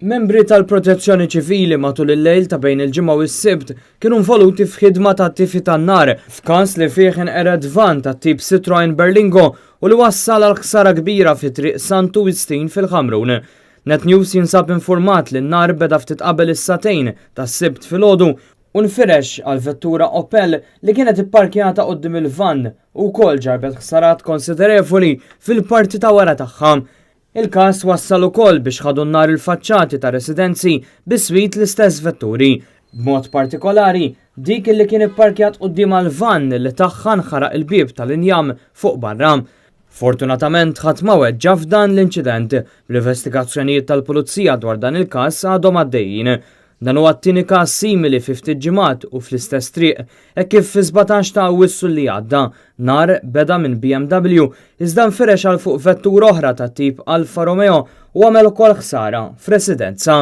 Membri tal-Protezzjoni Ċivili matul il-lejl ta' bejn il-ġimgħa u s-sibt kienu involuti f'ħidma ta' tifi tan-nar f'każ li fih inqered van ta' tip Citroen Berlingo u li wassal għal ħsara kbira fi triq Santu Wistin fil-Ħamrun. Net News jinsab informat li n-nar beda ftit qabel is-satejn tas-sibt filgħodu u nfirex għal vettura Opel li kienet ipparkjata quddiem il-van u wkoll ġarbet ħsarat konsiderevoli fil-parti ta' wara tagħha. Il-każ wassal ukoll biex ħadu n-nar il-faċċati ta' residenzi biswit l-istess vetturi. B'mod partikolari, dik li kien ipparkjat quddiem għall-van li tagħha nħaraq il-bieb tal-injam fuq barra. Fortunatament ħadd ma weġġa f'dan l-inċident. L-investigazzjonijiet tal-Pulizija dwar dan il-każ għadhom għaddejjin. Dan huwa t-tieni każ simili fi ftit ġimgħat u fl-istess triq, hekk kif fi 17 ta' Awwissu li għadda nar beda minn BMW iżda nfirex għal fuq vettura oħra ta' tip Alfa Romeo u għamel ukoll ħsara f'residenza.